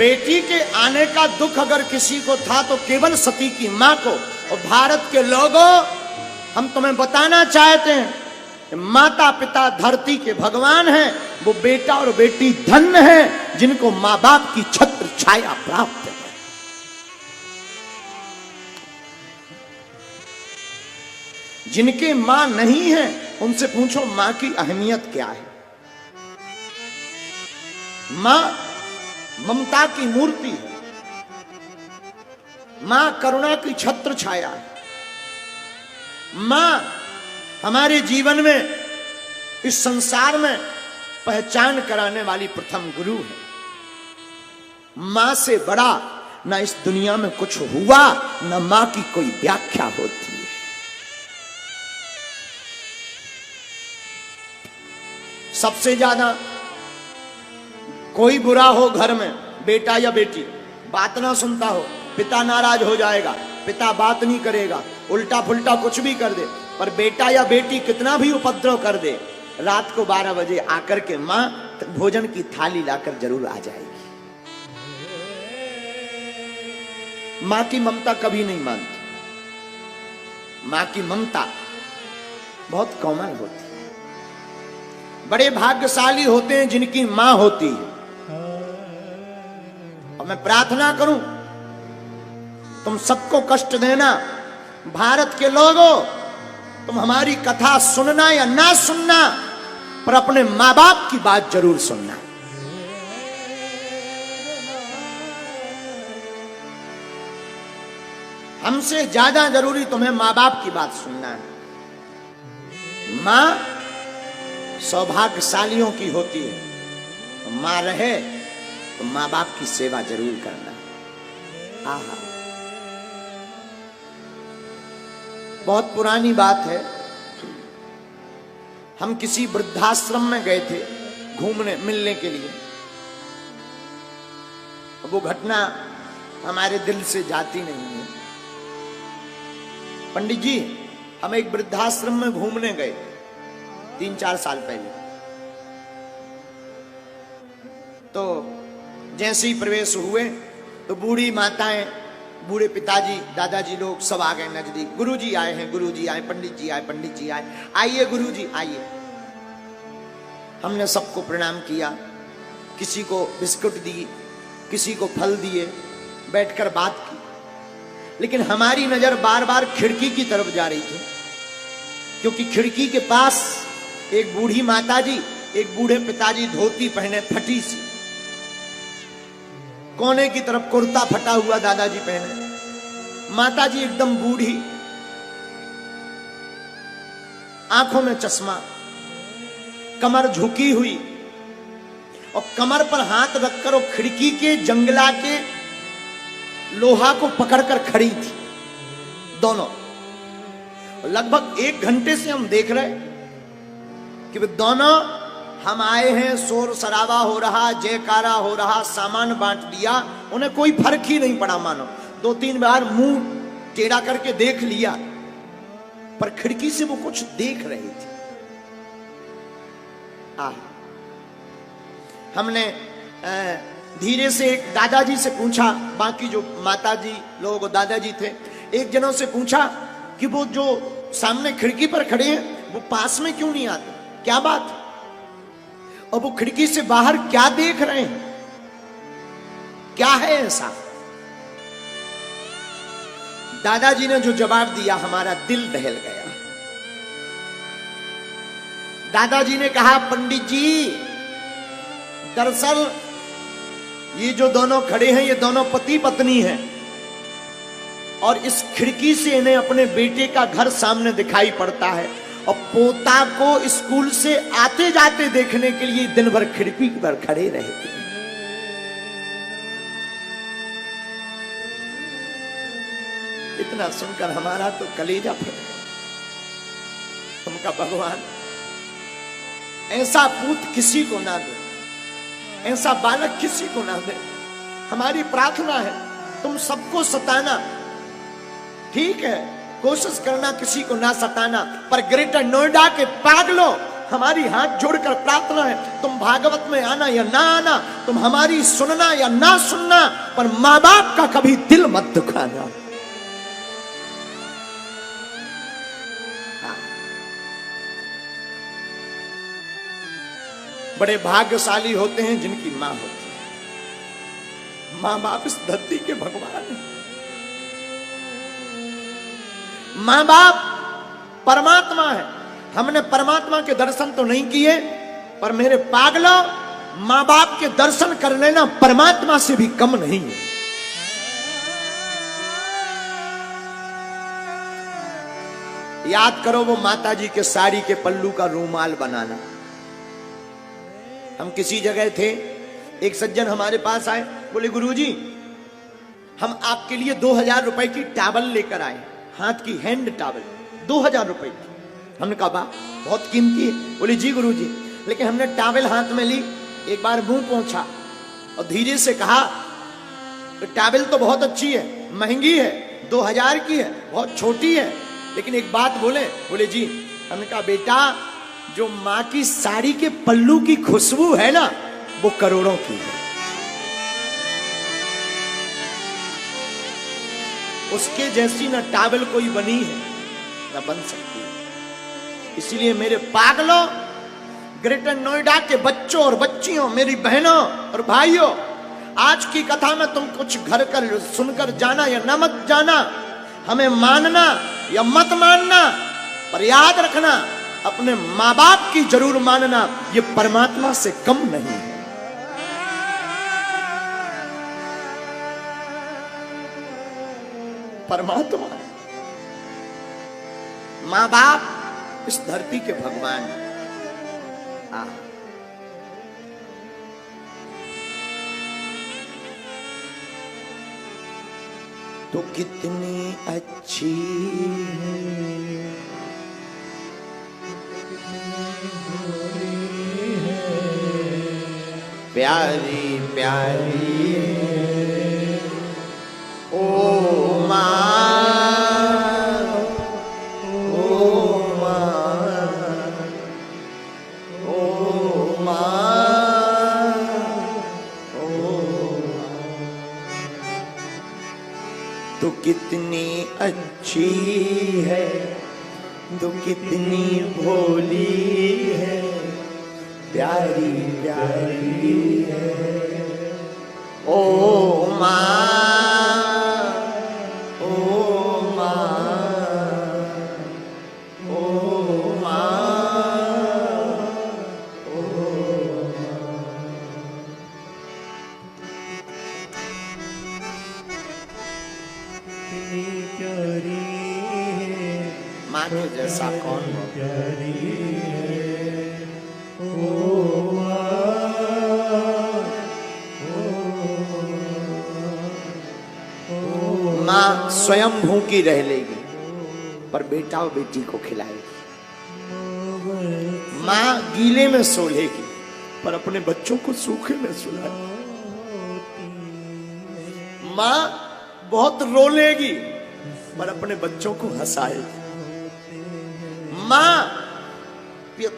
बेटी के आने का दुख अगर किसी को था तो केवल सती की मां को। और भारत के लोगों, हम तुम्हें बताना चाहते हैं कि माता पिता धरती के भगवान हैं, वो बेटा और बेटी धन्य हैं जिनको मां बाप की छत्र छाया प्राप्त है। जिनके मां नहीं है उनसे पूछो मां की अहमियत क्या है। मां ममता की मूर्ति है, मां करुणा की छत्र छाया है, मां हमारे जीवन में, इस संसार में पहचान कराने वाली प्रथम गुरु है। मां से बड़ा ना इस दुनिया में कुछ हुआ, ना मां की कोई व्याख्या होती है। सबसे ज्यादा कोई बुरा हो घर में, बेटा या बेटी, बात ना सुनता हो, पिता नाराज हो जाएगा, पिता बात नहीं करेगा, उल्टा फुल्टा कुछ भी कर दे, पर बेटा या बेटी कितना भी उपद्रव कर दे, रात को 12 बजे आकर के मां भोजन की थाली लाकर जरूर आ जाएगी। मां की ममता कभी नहीं मानती। मां की ममता बहुत कोमल होती है। बड़े भाग्यशाली होते हैं जिनकी मां होती है। और मैं प्रार्थना करूं, तुम सबको कष्ट देना, भारत के लोगों, तुम हमारी कथा सुनना या ना सुनना, पर अपने मां बाप की बात जरूर सुनना। हमसे ज्यादा जरूरी तुम्हें मां बाप की बात सुनना है। मां सौभाग्यशालियों की होती है। मां रहे तो मां बाप की सेवा जरूर करना। आहा, बहुत पुरानी बात है, हम किसी वृद्धाश्रम में गए थे घूमने मिलने के लिए। वो घटना हमारे दिल से जाती नहीं है। पंडित जी, हम एक वृद्धाश्रम में घूमने गए 3-4 साल पहले। तो जैसे ही प्रवेश हुए तो बूढ़ी माताएं, बूढ़े पिताजी, दादाजी लोग सब आ गए नजदीक। गुरुजी आए हैं, गुरुजी आए, पंडित जी आए, पंडित जी आए, आइए गुरुजी आइए। हमने सबको प्रणाम किया, किसी को बिस्कुट दी, किसी को फल दिए, बैठकर बात की। लेकिन हमारी नजर बार बार खिड़की की तरफ जा रही थी, क्योंकि खिड़की के पास एक बूढ़ी माताजी, एक बूढ़े पिताजी धोती पहने फटी सी, कोने की तरफ कुर्ता फटा हुआ दादाजी पहने, माताजी एकदम बूढ़ी, आंखों में चश्मा, कमर झुकी हुई, और कमर पर हाथ रखकर वो खिड़की के जंगला के लोहा को पकड़कर खड़ी थी दोनों। लगभग 1 घंटे से हम देख रहे कि वे दोनों, हम आए हैं, शोर शराबा हो रहा, जयकारा हो रहा, सामान बांट दिया, उन्हें कोई फर्क ही नहीं पड़ा। मानो 2-3 बार मुंह टेढ़ा करके देख लिया, पर खिड़की से वो कुछ देख रही थी। हमने धीरे से एक दादाजी से पूछा, बाकी जो माताजी लोग दादाजी थे, एक जनों से पूछा कि वो जो सामने खिड़की पर खड़े हैं वो पास में क्यों नहीं आते, क्या बात, और वो खिड़की से बाहर क्या देख रहे हैं, क्या है ऐसा। दादाजी ने जो जवाब दिया, हमारा दिल दहल गया। दादाजी ने कहा, पंडित जी, दरअसल ये जो दोनों खड़े हैं, ये दोनों पति पत्नी हैं, और इस खिड़की से इन्हें अपने बेटे का घर सामने दिखाई पड़ता है, और पोता को स्कूल से आते जाते देखने के लिए दिन भर खिड़की पर खड़े रहते हैं। इतना सुनकर हमारा तो कलेजा फट गया। उनका भगवान ऐसा पूत किसी को ना दे, ऐसा बालक किसी को ना दे। हमारी प्रार्थना है, तुम सबको सताना ठीक है, कोशिश करना किसी को ना सताना, पर ग्रेटर नोएडा के पागलों, हमारी हाथ जोड़कर प्रार्थना है, तुम भागवत में आना या ना आना, तुम हमारी सुनना या ना सुनना, पर मां बाप का कभी दिल मत दुखाना। बड़े भाग्यशाली होते हैं जिनकी मां होती है। मां बाप इस धरती के भगवान हैं। मां बाप परमात्मा है। हमने परमात्मा के दर्शन तो नहीं किए, पर मेरे पागलों, मां बाप के दर्शन कर लेना परमात्मा से भी कम नहीं है। याद करो वो माता जी के साड़ी के पल्लू का रूमाल बनाना। हम किसी जगह थे, एक सज्जन हमारे पास आए, बोले गुरुजी हम आपके लिए 2000 रुपए की टॉवल लेकर आए, हाथ की हैंड टॉवल 2000 रुपए की। हमने कहा वाह बहुत कीमती है। बोले जी गुरुजी, लेकिन हमने टॉवल हाथ में ली, एक बार मुंह पहुंचा और धीरे से कहा टॉवल तो बहुत अच्छी है, महंगी है, 2000 की है, बहुत छोटी है, लेकिन एक बात बोले। बोले जी। हमने कहा बेटा जो मां की साड़ी के पल्लू की खुशबू है ना, वो करोड़ों की है। उसके जैसी ना टॉवल कोई बनी है ना बन सकती है। इसलिए मेरे पागलों, ग्रेटर नोएडा के बच्चों और बच्चियों, मेरी बहनों और भाइयों, आज की कथा में तुम कुछ घर कर सुनकर जाना या न मत जाना, हमें मानना या मत मानना, पर याद रखना अपने मां बाप की जरूर मानना, ये परमात्मा से कम नहीं है। परमात्मा, मां बाप इस धरती के भगवान। तो कितनी अच्छी प्यारी प्यारी ओ मां, ओ मां, ओ मां, ओ तो कितनी अच्छी है, तो कितनी भोली है, प्यारी प्यारी है ओ मां, ओ मां, ओ मां, ओ प्यारी मां के जैसा कौन हो। प्यारी मां स्वयं भूखी रह लेगी पर बेटा और बेटी को खिलाएगी। मां गीले में सो लेगी पर अपने बच्चों को सूखे में सुलाएगी। मां बहुत रो लेगी पर अपने बच्चों को हंसाएगी। मां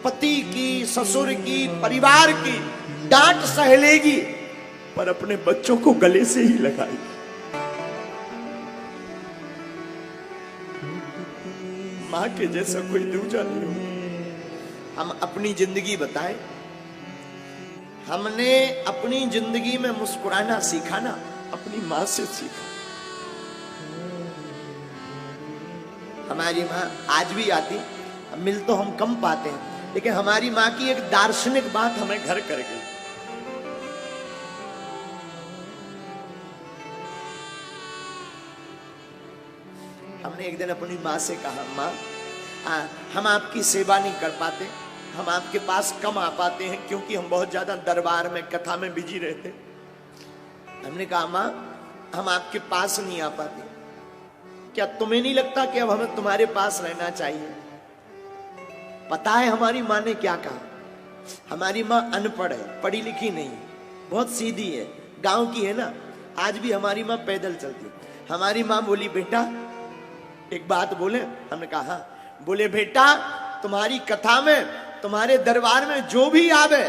पति की, ससुर की, परिवार की डांट सह लेगी पर अपने बच्चों को गले से ही लगाएगी। मां के जैसा कोई दूजा नहीं हो। हम अपनी जिंदगी बताएं, हमने अपनी जिंदगी में मुस्कुराना सीखा ना, अपनी मां से सीखा। हमारी मां आज भी आती, मिल तो हम कम पाते हैं, लेकिन हमारी मां की एक दार्शनिक बात हमें घर कर गई। हमने एक दिन अपनी मां से कहा, मां हम आपकी सेवा नहीं कर पाते, हम आपके पास कम आ पाते हैं क्योंकि हम बहुत ज्यादा दरबार में, कथा में बिजी रहते। हमने कहा मां हम आपके पास नहीं आ पाते, क्या तुम्हें नहीं लगता कि अब हमें तुम्हारे पास रहना चाहिए? पता है हमारी माँ ने क्या कहा? हमारी माँ अनपढ़ है, पढ़ी लिखी नहीं है, बहुत सीधी है, गांव की है ना। आज भी हमारी माँ पैदल चलती है। हमारी माँ बोली बेटा एक बात बोले। हमने कहा हाँ। बोले बेटा तुम्हारी कथा में तुम्हारे दरबार में जो भी आवे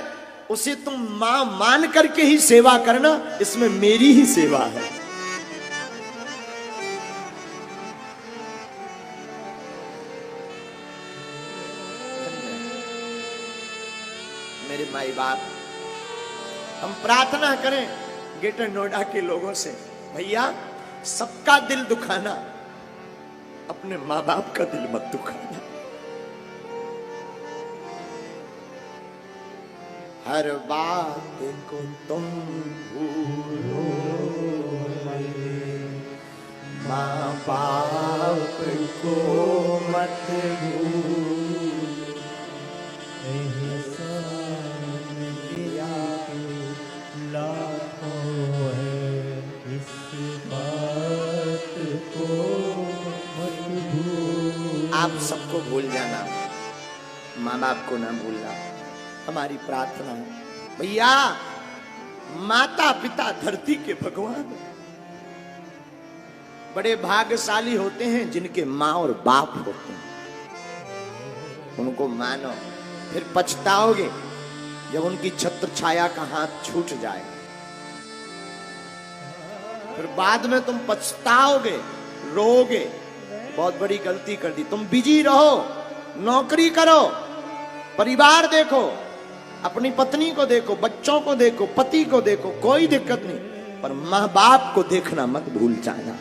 उसे तुम मां मान करके ही सेवा करना, इसमें मेरी ही सेवा है। मेरे माई बाप, हम प्रार्थना करें ग्रेटर नोएडा के लोगों से, भैया सबका दिल दुखाना, अपने माँ बाप का दिल मत दुखाना। हर बात को तुम भूलो, माँ बाप को मत भूलो। आप सबको भूल जाना, माँ बाप को ना भूलना, हमारी प्रार्थना है। भैया माता पिता धरती के भगवान बड़े भाग्यशाली होते हैं जिनके माँ और बाप होते हैं, उनको मानो, फिर पछताओगे जब उनकी छत्र छाया का हाथ छूट जाए, फिर बाद में तुम पछताओगे, रोओगे, बहुत बड़ी गलती कर दी। तुम बिजी रहो, नौकरी करो, परिवार देखो, अपनी पत्नी को देखो, बच्चों को देखो, पति को देखो, कोई दिक्कत नहीं, पर माँ बाप को देखना मत भूल जाना।